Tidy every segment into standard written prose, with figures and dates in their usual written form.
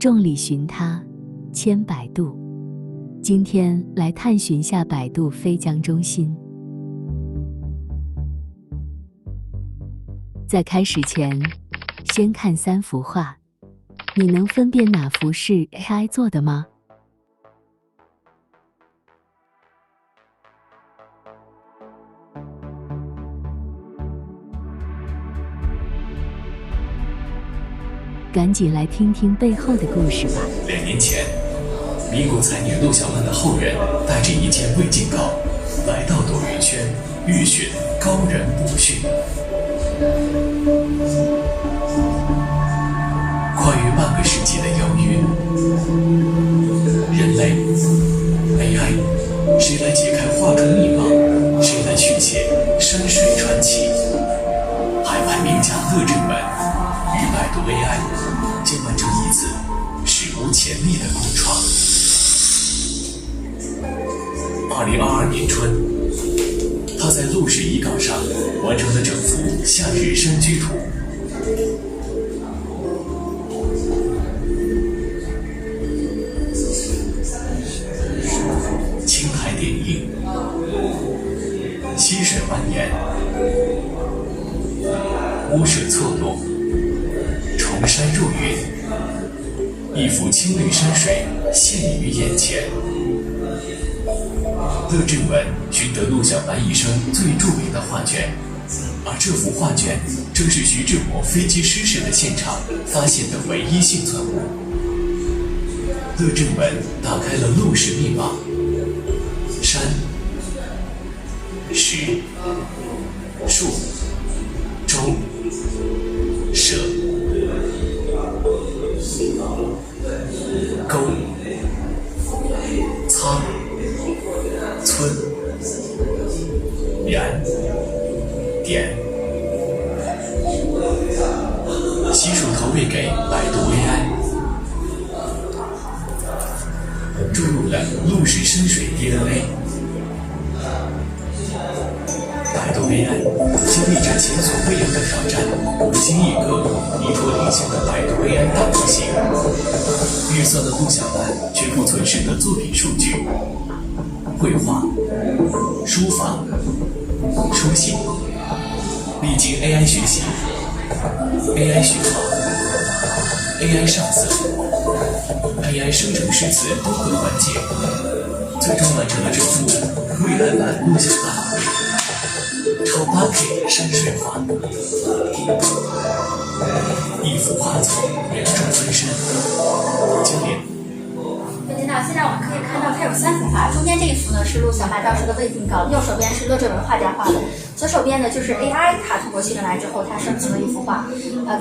众里寻他千百度。今天来探寻下百度飞江中心。在开始前，先看3幅画，你能分辨哪幅是 AI 做的吗？赶紧来听听背后的故事吧。2年前，民国才女陆小曼的后人带着一件未尽稿，来到朵云轩预训高人补训。跨越半个世纪的邀约，人类 AI， 谁来解开画中密码？谁来续写山水传奇？海外名家乐正文与百度 AI 将完成一次史无前例的共创。2022年春，他在陆氏遗稿上完成了整幅《夏日山居图》。青海点映，溪水蜿蜒，屋舍错落，重山入云，一幅青绿山水现于眼前。乐正文寻得陆小曼一生最著名的画卷，而这幅画卷正是徐志摩飞机失事的现场发现的唯一幸存物。乐正文打开了陆氏密码：山、石、树、舟、舍、沟、仓、村、然、点，悉数投喂给百度 AI， 注入了陆氏山水 DNA。百度 AI 经历着前所未有的挑战，不经一刻依托领先的百度 AI 大模型，预算了陆小曼绝不存世的作品数据。绘画、书法、书信，历经 AI 学习、AI 续航、AI 上色、AI 生成诗词多个环节，最终完成了这幅未来版陆小曼超 8K 山水画。一幅画作两种分身，经典。现在我们可以看到它有3幅画，中间这一幅呢是陆小曼当时的未定稿，右手边是乐正文画家画的，左手边呢就是 AI 它通过训练来之后它生成了一幅画。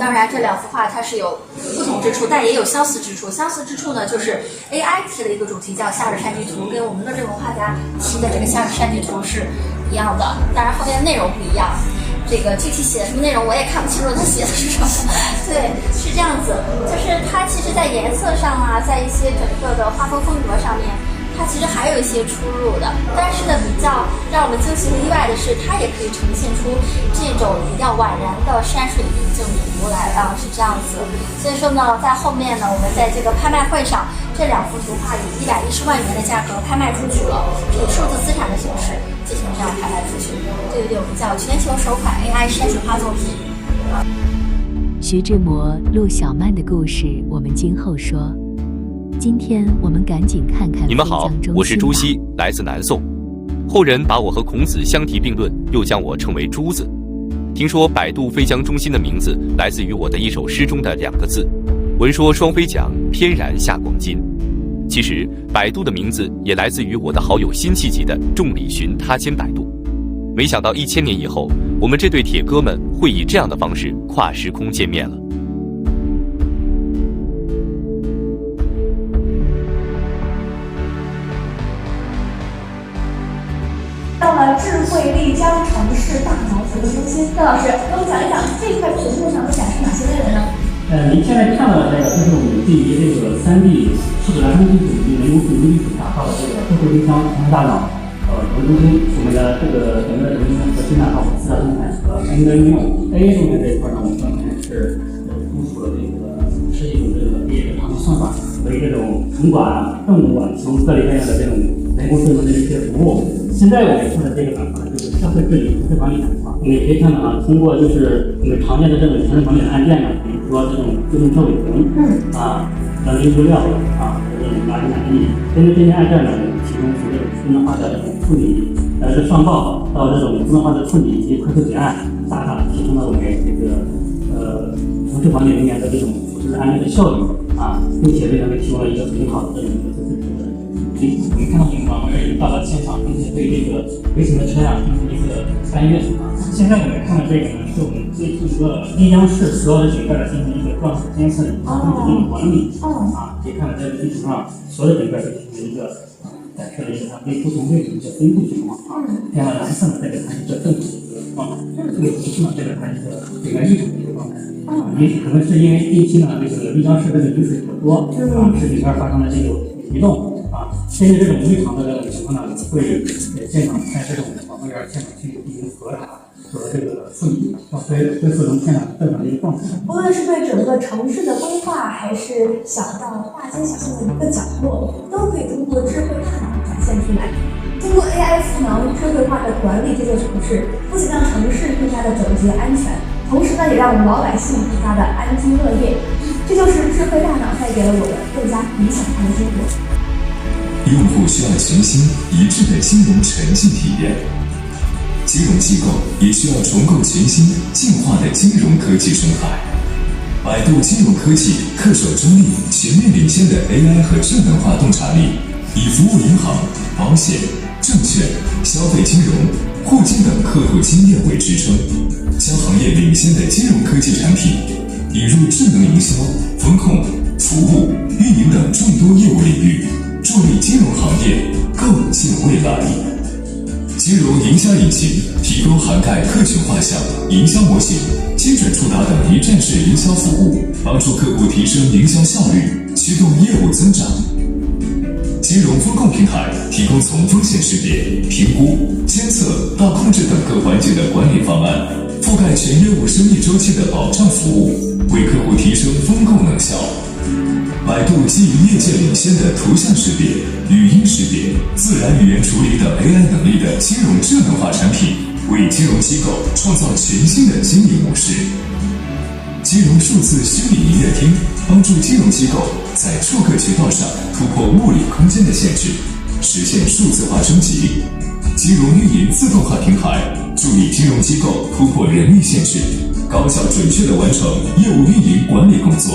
当然这2幅画它是有不同之处，但也有相似之处。相似之处呢就是 AI 提了一个主题叫夏日山居图，跟我们乐正文画家提的这个夏日山居图是一样的，当然后面的内容不一样。这个具体写的什么内容我也看不清楚，他写的是什么？对，是这样子，就是它其实在颜色上啊，在一些整个的画风风格上面，它其实还有一些出入的。但是呢，比较让我们惊喜和意外的是，它也可以呈现出这种比较宛然的山水意境图来啊，是这样子。所以说呢，在后面呢，我们在这个拍卖会上，这2幅图画以110万元的价格拍卖出去了，以数字资产的形式进行这样拍卖出去。这个我们叫全球首款 AI 山水画作品。徐志摩、陆小曼的故事，我们今后说。今天我们赶紧看看。你们好，我是朱熹，来自南宋。后人把我和孔子相提并论，又将我称为朱子。听说百度飞江中心的名字来自于我的一首诗中的2个字：闻说双飞桨，翩然下广津。其实，百度的名字也来自于我的好友辛弃疾的“众里寻他千百度”。没想到1000年以后，我们这对铁哥们会以这样的方式跨时空见面了。到了智慧丽江城市大脑活动中心，郑老师给我们讲一讲这块屏幕上都展示哪些内容呢？您现在看到的这个就是我们基于这个3D 数字孪生基础与人工智能基础打造的这个智慧丽江城市大脑活动中心。我们的这个整个的中心核心呢，包括4大生产和神经的应用。AI 中心这一块呢，我们刚才是通俗了这个是一种这个业的长的算法，城管、政务提供各类各样的这种人工智能的一些服务。现在我们说的这个板块就是社会治理、城市管理板块。我们也可以看到啊，通过就是我们常见的这种城市管理的案件呢，比如说这种自动车违停人力物料这种垃圾满地，针对这些案件呢，我们提供这种智能化的这种处理，上报到这种智能化的处理以及快速结案，大大提升了我们这个城市管理人员的这种处置案件的效率并且为人们提供了一个很好的这种我们看到警方已经到了现场，并且对这个违停的车辆进行一个翻阅。现在我们看的这个呢，是我们对这个丽江市所有的警盖进行一个状态监测以及这种管理。可以看到在这个地图上，所有的警盖都进行一个展示了一个它对不同位置的一个分布情况。这样蓝色呢，代表它一个正常的一个状态；这个红色呢，代表它一个比较异常的一个状态。也可能是因为近期呢，这个丽江市这个雨水比较多，使井盖发生了这个移动。针对这种异常的这种情况呢，我们会现场派这种保护员现场去进行核查和这个处理，恢复成现场正常的一个状态。无论是对整个城市的规划，还是小到大街小巷的一个角落，都可以通过智慧大脑展现出来。通过 AI 赋能智慧化的管理这座城市，不仅让城市更加的整洁安全，同时呢，也让我们老百姓更加的安居乐业。这就是智慧大脑带给了我们更加理想化的生活。用户需要全新一致的金融沉浸体验，金融机构也需要重构全新进化的金融科技生态。百度金融科技恪守中立、全面领先的 AI 和智能化洞察力，以服务银行、保险、证券、消费金融、互金等客户经验为支撑，将行业领先的金融科技产品引入智能营销、风控、服务、运营等众多业务领域，助力金融行业构建未来。金融营销引擎提供涵盖客群画像、营销模型、精准触达等一站式营销服务，帮助客户提升营销效率，驱动业务增长。金融风控平台提供从风险识别、评估、监测到控制等各环节的管理方案，覆盖全业务生意周期的保障服务，为客户提升风控能效。百度基于业界领先的图像识别、语音识别、自然语言处理等 AI 能力的金融智能化产品，为金融机构创造全新的经营模式。金融数字虚拟营业厅帮助金融机构在诸个渠道上突破物理空间的限制，实现数字化升级。金融运营自动化平台助力金融机构突破人力限制，高效准确地完成业务运营管理工作。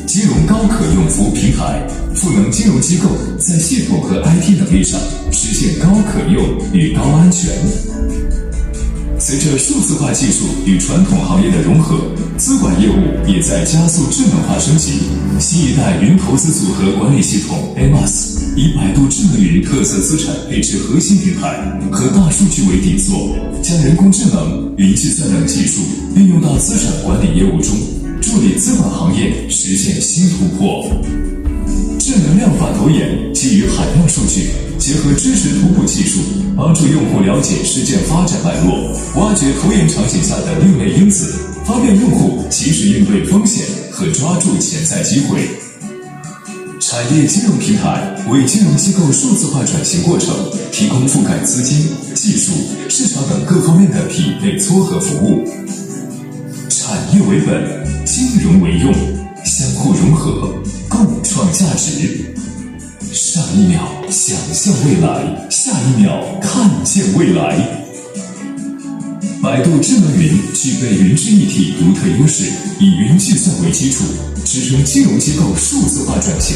金融高可用服务平台赋能金融机构在系统和 IT 能力上实现高可用与高安全。随着数字化技术与传统行业的融合，资管业务也在加速智能化升级。新一代云投资组合管理系统 AMAS 以百度智能云特色资产配置核心平台和大数据为底座，将人工智能、云计算等技术运用到资产管理业务中，助力资管行业实现新突破。智能量化投研基于海量数据，结合知识图谱技术，帮助用户了解事件发展脉络，挖掘投研场景下的另类因子，方便用户及时应对风险和抓住潜在机会。产业金融平台为金融机构数字化转型过程提供覆盖资金、技术、市场等各方面的匹配撮合服务。产业为本，金融为用，相互融合，共创价值。上一秒想象未来，下一秒看见未来。百度智能云具备云智一体独特优势，以云计算为基础，支撑金融机构数字化转型，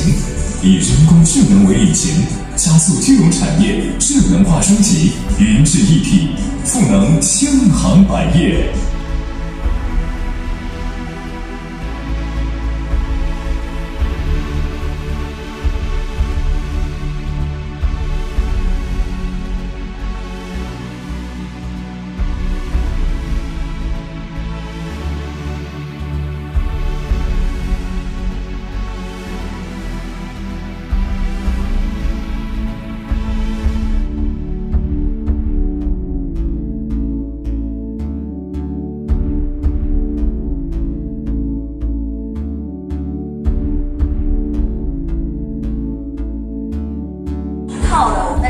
以人工智能为引擎，加速金融产业智能化升级，云智一体，赋能千行百业。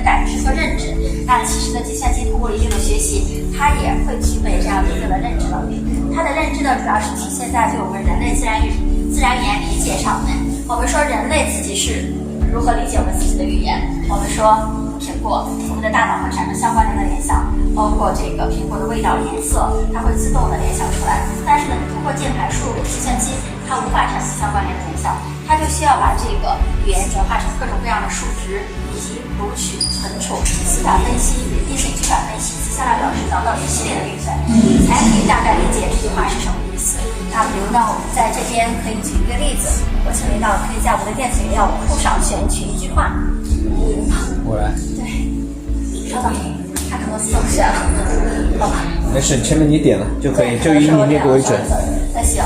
感知和认知。那其实呢，计算机通过一定的学习，它也会具备这样一定的认知能力。它的认知呢，主要是体现在对我们人类自然语言理解上面。我们说人类自己是如何理解我们自己的语言？我们说苹果，我们的大脑会产生相关联的联想，包括这个苹果的味道、颜色，它会自动的联想出来。但是呢，通过键盘输入，计算机它无法产生相关联的联想，它就需要把这个语言转化成各种各样的数值，以及读取、存储、词法分析、因随句法分析、词向量表示等等一系列的运算，才可以大概理解这句话是什么意思。那比如呢，我们在这边可以举一个例子，我请领导可以在我的电子语料库上选取一句话。我来。对，稍等，他可能自动选了，好吧？没事，前面你点了就可以，就以你那个为准。那行，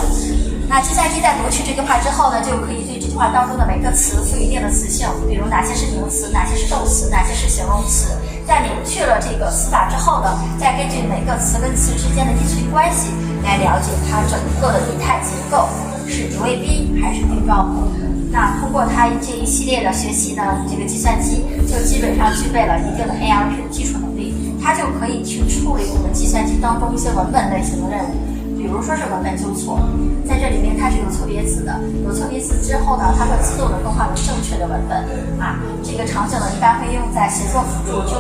那计算机在读取这句话之后呢，就可以对这句话当中的每个词赋予一定的词性，比如哪些是名词，哪些是动词，哪些是形容词。在明确了这个词法之后呢，再根据每个词跟词之间的因随关系来了解它整个的语态结构，是主谓宾还是定状补。那通过它这一系列的学习呢，这个计算机就基本上具备了一定的 ARP 的基础能力，它就可以去处理我们计算机当中一些文本类型的任务，比如说是文本纠错，在这里面它是有错别字的，有错别字之后呢，它会自动的更换为正确的文本啊。这个场景呢，一般会用在写作辅助、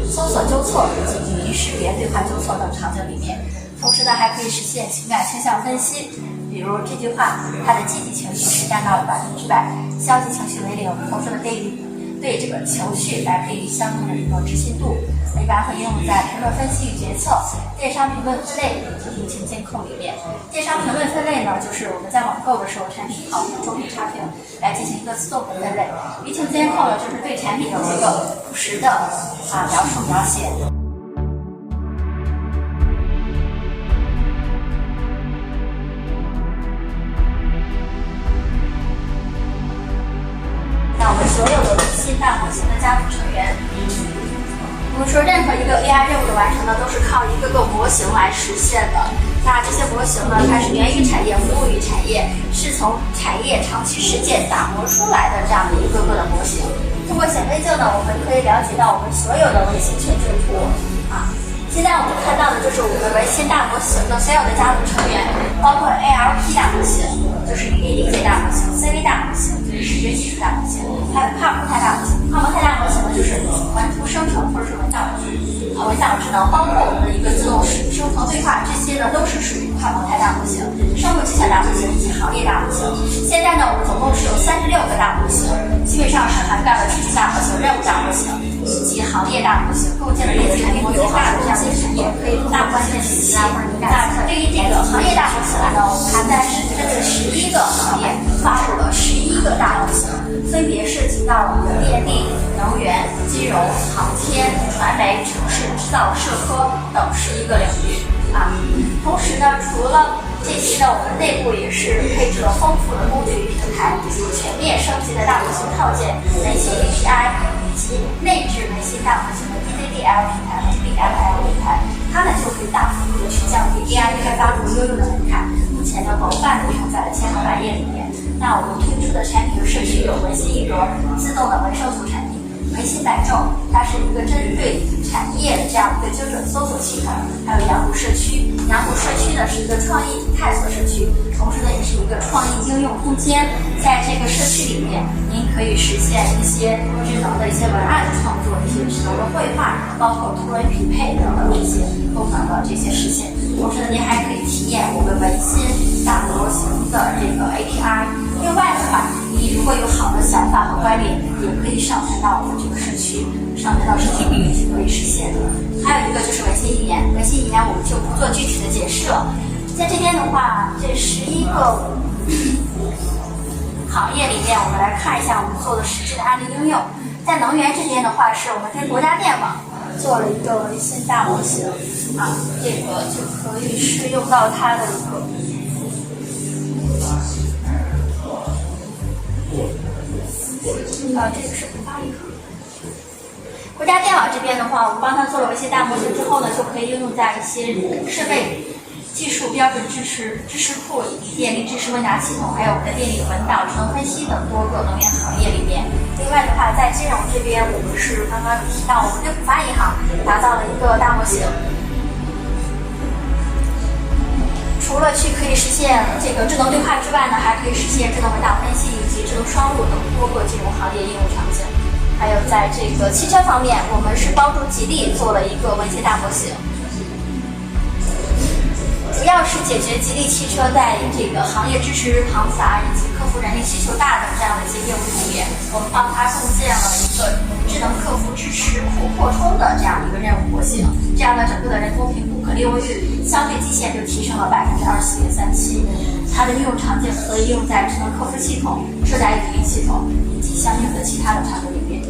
搜索纠错以及语音识别、对话纠错等场景里面。同时呢，还可以实现情感倾向分析。比如这句话，它的积极情绪是占到了100%，消极情绪为0，同时呢对这个情绪来给予相应的一个执行度。一般会应用在评论分析与决策、电商评论分类以及舆情监控里面。电商评论分类呢，就是我们在网购的时候，产品好评、中评、差评来进行一个自动的分类。舆情监控呢，就是对产品有一个不实的描述描写。那我们所有的新大模型的家族成员，我们说任何一个 AI 任务的完成呢，都是靠一个个模型来实现的。那这些模型呢，它是源于产业，服务于产业，是从产业长期实践打磨出来的这样的一个个的模型。通过显微镜呢，我们可以了解到我们所有的微型全景图啊。现在我们看到的就是我们微信大模型的所有的家族成员，包括 ALP 大模型，就是语义理解大模型 ，CV 大模型，就是视觉技术大模型，还有帕模态大模型。帕模态大模型呢，就是文图生成或者是文档智能，包括我们的一个自动生成对话，这些呢都是属于帕模态大模型、生物技巧大模型以及行业大模型。现在呢，我们总共是有36个大模型，基本上是涵盖了技术大模型、任务大模型以及行业大模型，构建了业界规模计划的这样一些产业，可以大关键信息。那对于这个行业大模型呢，我们还在11个行业发布了11个大模型，分别涉及到了电力、能源、金融、航天、传媒、城市、制造、社科等11个领域啊。同时呢，除了这些呢，我们内部也是配置了丰富的工具与平台，有全面升级的大模型套件、微信 API 以及内置微信大模型的 DDL 平台和 DML 平台，它们就可以大幅度的去降低 AI 开发和应用的门槛。目前呢，广泛的用在了千行百业里面。那我们推出的产品社区有文心一格自动的文生图产品，文心百众，它是一个针对产业的这样一个精准搜索系统，还有阳谷社区。阳谷社区呢是一个创意探索社区，同时呢也是一个创意应用空间。在这个社区里面，您可以实现一些智能的一些文案的创作，一些智能的绘画，包括图文匹配等等这些功能的这些实现。同时呢，您还可以体验我们文心大模型的这个 API。另外的话，你如果有好的想法和观点，也可以上传到我们这个社区，上传到社区里面是可以实现的。还有一个就是文心一言，文心一言我们就不做具体的解释了。在这边的话，这11个行业里面，我们来看一下我们做的实际的案例应用。在能源这边的话，是我们跟国家电网做了一个微信大模型啊，这个就可以适用到它的一个。这个是不发一个。国家电网这边的话，我们帮它做了微信大模型之后呢，就可以应用在一些设备技术标准知识库以及电力知识问答系统，还有我们的电力文档、智能分析等多个能源行业里面。另外的话，在金融这边，我们是刚刚有提到，我们对浦发银行打造了一个大模型。除了可以实现这个智能对话之外呢，还可以实现智能文档分析以及智能双录等多个金融行业应用场景。还有在这个汽车方面，我们是帮助吉利做了一个文心大模型，主要是解决吉利汽车在这个行业支持庞杂以及客户人力需求大等这样的一些业务层面，我们帮他构建了一个智能客服支持扩充的这样一个任务模型，这样的整个的人工评估可利用率相对极限就提升了24.37%。它的应用场景可以用在智能客服系统、车载语音系统以及相应的其他的产品里面。